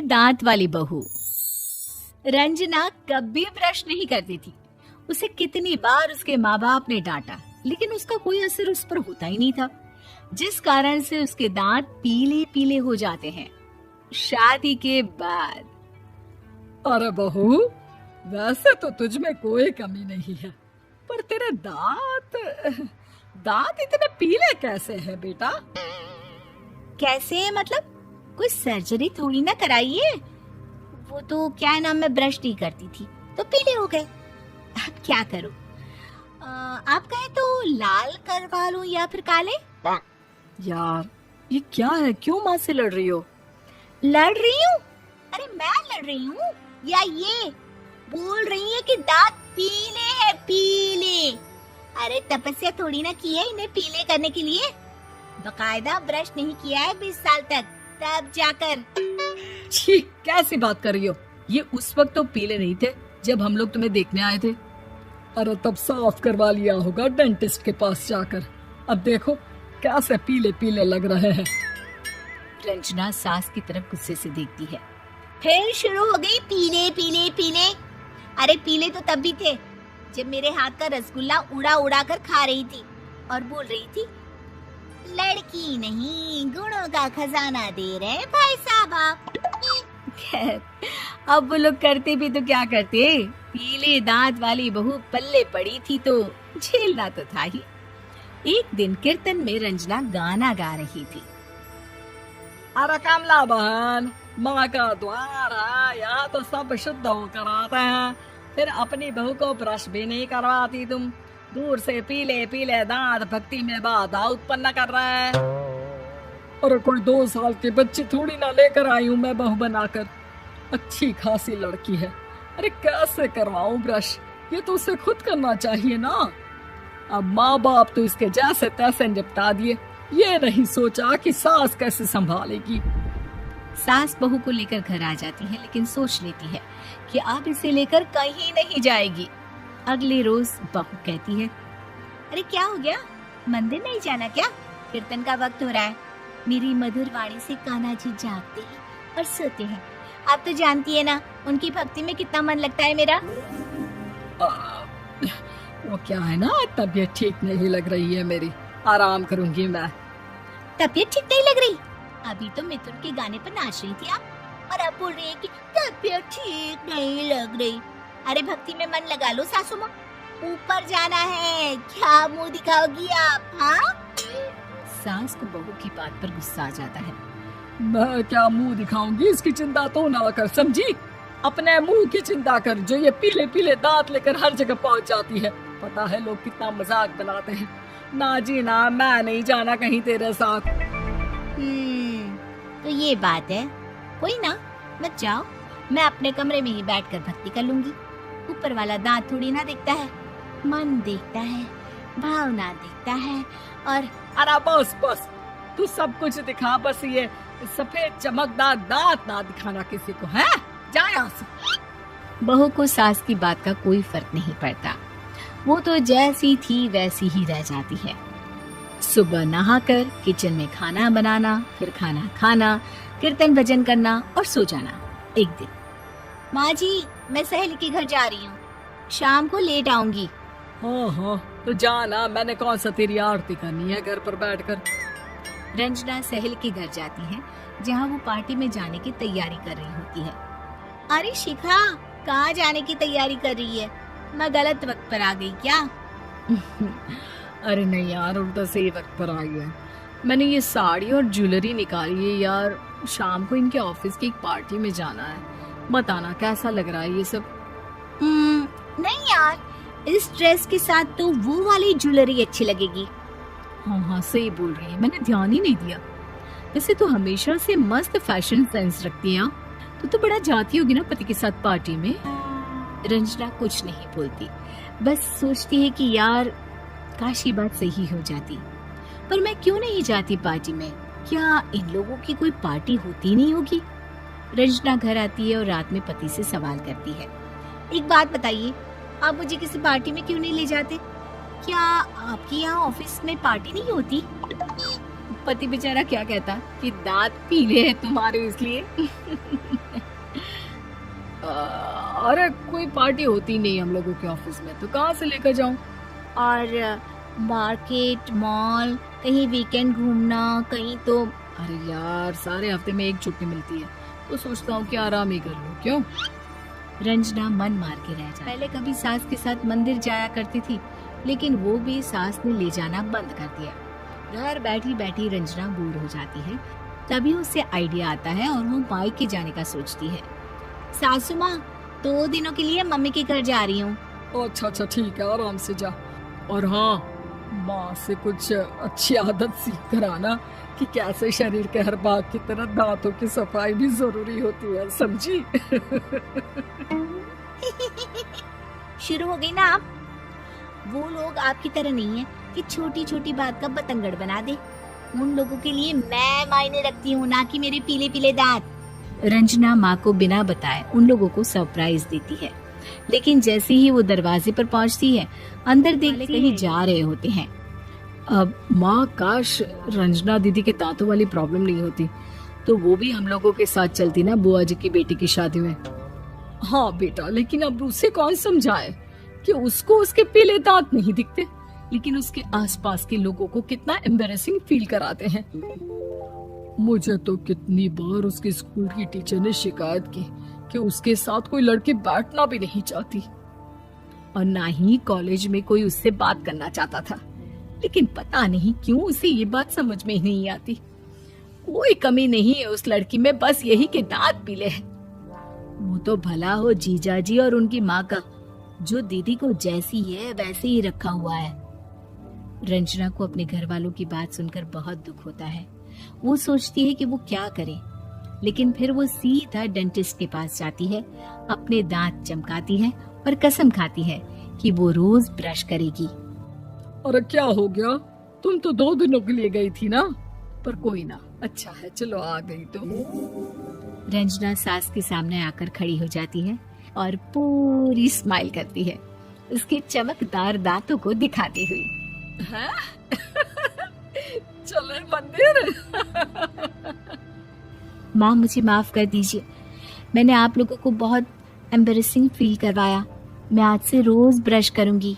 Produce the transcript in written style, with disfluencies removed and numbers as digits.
दांत वाली बहू। रंजना कभी ब्रश नहीं करती थी। उसे कितनी बार उसके माँ बाप ने डांटा, लेकिन उसका कोई असर उस पर होता ही नहीं था, जिस कारण से उसके दांत पीले पीले हो जाते हैं। शादी के बाद। अरे बहू, वैसे तो तुझ में कोई कमी नहीं है, पर तेरे दांत इतने पीले कैसे हैं बेटा? कैसे मतलब? कोई सर्जरी थोड़ी ना कराइए। वो तो क्या नाम, मैं ब्रश नहीं करती थी तो पीले हो गए। अब क्या करूं? आप कहें तो लाल करवा लूं या फिर काले? यार ये क्या है, क्यों माँ से लड़ रही हो? लड़ रही हूँ? अरे मैं लड़ रही हूँ या ये बोल रही है कि दांत पीले हैं, पीले। अरे तपस्या थोड़ी ना की है इन्हें पीले करने के लिए। बकायदा ब्रश नहीं किया है 20 साल तक, तब जाकर। छी, कैसी बात कर रही हो? ये उस वक्त तो पीले नहीं थे जब हम लोग तुम्हें देखने आए थे। अरे तब साफ करवा लिया होगा डेंटिस्ट के पास जाकर। अब देखो कैसे पीले पीले लग रहे हैं। रंजना सास की तरफ गुस्से से देखती है। फिर शुरू हो गई पीले पीले पीले। अरे पीले तो तब भी थे जब मेरे हाथ का रसगुल्ला उड़ा उड़ा कर खा रही थी और बोल रही थी, लड़की नहीं गुणों का खजाना दे रहे भाई साहब आप। खैर, अब वो लोग करते भी तो क्या करते, पीले दांत वाली बहू पल्ले पड़ी थी तो झेलना तो था ही। एक दिन कीर्तन में रंजना गाना गा रही थी। अरे कमला बहन, माँ का द्वार है, यहाँ तो सब शुद्ध होकर आते हैं, फिर अपनी बहू को ब्रश भी नहीं करवाती तुम। दूर से पीले पीले दांत भक्ति में बाधा उत्पन्न कर रहे हैं। अरे कोई 2 साल के बच्चे थोड़ी ना लेकर आई हूँ मैं बहू बनाकर। अच्छी खासी लड़की है, अरे कैसे करवाऊं ब्रश? ये तो उसे खुद करना चाहिए ना। अब माँ बाप तो इसके जैसे तैसे निपटा दिए, ये नहीं सोचा कि सास कैसे संभालेगी। सास बहू को लेकर घर आ जाती है, लेकिन सोच लेती है कि अब इसे लेकर कहीं नहीं जाएगी। अगले रोज बहू कहती है, अरे क्या हो गया, मंदिर नहीं जाना क्या? कीर्तन का वक्त हो रहा है। मेरी मधुर वाणी से कान्हा जी जागते हैं और सोते हैं। आप तो जानती है ना उनकी भक्ति में कितना मन लगता है मेरा। वो क्या है ना, तबीयत ठीक नहीं लग रही है मेरी, आराम करूंगी मैं। तबीयत ठीक नहीं लग रही? अभी तो मिथुन के गाने पर नाच रही थी आप, और अब बोल रही है कि तबीयत ठीक नहीं लग रही। अरे भक्ति में मन लगा लो सासू माँ, ऊपर जाना है, क्या मुंह दिखाओगी आप? हाँ? सास को बहू की बात पर गुस्सा आ जाता है। मैं क्या मुंह दिखाऊंगी, इसकी चिंता तो ना कर, समझी? अपने मुंह की चिंता कर, जो ये पीले पीले दांत लेकर हर जगह पहुंच जाती है। पता है लोग कितना मजाक बनाते हैं। ना जी ना, मैं नहीं जाना कहीं तेरे साथ। तो ये बात है, कोई ना, मत जाओ, मैं अपने कमरे में ही बैठकर भक्ति कर लूंगी। ऊपर वाला दांत थोड़ी ना देखता है, मन देखता है, भावना देखता है। और अरे बस बस, तू सब कुछ दिखा, बस ये सफेद चमकदार दांत ना दिखाना किसी को, है? जा यहाँ से। बहू को सास की बात का कोई फर्क नहीं पड़ता, वो तो जैसी थी वैसी ही रह जाती है। सुबह नहाकर किचन में खाना बनाना, फिर खाना खाना, कीर्तन भजन करना और सो जाना। एक दिन, माँ जी मैं सहेली के घर जा रही हूँ, शाम को लेट आऊंगी। हाँ हाँ, तो जाना, मैंने कौन सा तेरी आरती करनी है घर पर बैठकर। रंजना सहेली के घर जाती है, जहाँ वो पार्टी में जाने की तैयारी कर रही होती है। अरे शिखा, कहाँ जाने की तैयारी कर रही है? मैं गलत वक्त पर आ गई क्या? अरे नहीं यार, उल्टा सही वक्त पर आई है। मैंने ये साड़ी और ज्वेलरी निकाली है यार, शाम को इनके ऑफिस की एक पार्टी में जाना है। बताना कैसा लग रहा है ये सब? नहीं यार, इस ड्रेस के साथ तो वो वाली ज्वेलरी अच्छी लगेगी। हाँ हाँ सही बोल रही है, मैंने ध्यान ही नहीं दिया। वैसे तो हमेशा से मस्त फैशन सेंस रखती है। तो बड़ा जाती होगी ना पति के साथ पार्टी में। रंजना कुछ नहीं बोलती, बस सोचती है कि यार काश ये बात सही हो जाती, पर मैं क्यों नहीं जाती पार्टी में? क्या इन लोगों की कोई पार्टी होती नहीं होगी? रंजना घर आती है और रात में पति से सवाल करती है, एक बात बताइए, आप मुझे किसी पार्टी में क्यों नहीं ले जाते? क्या आपके यहाँ ऑफिस में पार्टी नहीं होती? पति बेचारा क्या कहता कि दांत पीले हैं तुम्हारे इसलिए। अरे कोई पार्टी होती नहीं हम लोगों के ऑफिस में, तो कहाँ से लेकर जाऊं? और मार्केट, मॉल, कहीं वीकेंड घूमना, कहीं तो। अरे यार सारे हफ्ते में एक छुट्टी मिलती है, तो सोचता हूँ कि आराम ही कर लूं। क्यों? रंजना मन मार के रह जाती। पहले कभी सास के साथ मंदिर जाया करती थी, लेकिन वो भी सास ने ले जाना बंद कर दिया। घर बैठी बैठी रंजना बोर हो जाती है। तभी उसे आइडिया आता है और वो मायके जाने का सोचती है। सासू माँ, 2 दिनों के लिए मम्मी के घर जा रही हूँ। अच्छा अच्छा ठीक है, आराम से जा। और हाँ, माँ से कुछ अच्छी आदत सीख कर आना कि कैसे शरीर के हर भाग की तरह दांतों की सफाई भी जरूरी होती है, समझी? शुरू हो गई ना आप? वो लोग आपकी तरह नहीं है कि छोटी छोटी बात का बतंगड़ बना दे। उन लोगों के लिए मैं मायने रखती हूँ, ना कि मेरे पीले पीले दांत। रंजना माँ को बिना बताए उन लोगों को सरप्राइज देती है, लेकिन जैसे ही वो दरवाजे पर पहुंचती है, अंदर देखते कहीं जा रहे होते हैं। अब माँ, काश रंजना दीदी के दांतों वाली प्रॉब्लम नहीं होती, तो वो भी हम लोगों के साथ चलती ना बुआ जी की बेटी की शादी में। हाँ बेटा, लेकिन अब उसे कौन समझाए कि उसको उसके पीले दांत नहीं दिखते, लेकिन उसके आसपास के लोगों को कितना एम्बैरेसिंग फील कराते हैं। मुझे तो कितनी बार उसके स्कूल की टीचर ने शिकायत की कि उसके साथ कोई लड़की बैठना भी नहीं चाहती, और ना ही कॉलेज में कोई उससे बात करना चाहता था। लेकिन पता नहीं क्यों उसे ये बात समझ में ही नहीं आती। कोई कमी नहीं है उस लड़की में, बस यही कि दांत पीले हैं। वो तो भला हो जीजा जी और उनकी माँ का, जो दीदी को जैसी है वैसे ही रखा हुआ है। रंजना को अपने घर वालों की बात सुनकर बहुत दुख होता है। वो सोचती है कि वो क्या करे, लेकिन फिर वो सीधा डेंटिस्ट के पास जाती है, अपने दांत चमकाती है और कसम खाती है कि वो रोज ब्रश करेगी। अरे क्या हो गया? तुम तो 2 दिनों के लिए गई थी ना, पर कोई ना, अच्छा है, चलो आ गई तो। रंजना सास के सामने आकर खड़ी हो जाती है और पूरी स्माइल करती है, उसके चमकदार दांतों को दिखाती हुई। चले मंदिर। माँ, मुझे माफ कर दीजिए, मैंने आप लोगों को बहुत एम्बैरेसिंग फील करवाया। मैं आज से रोज ब्रश करूंगी।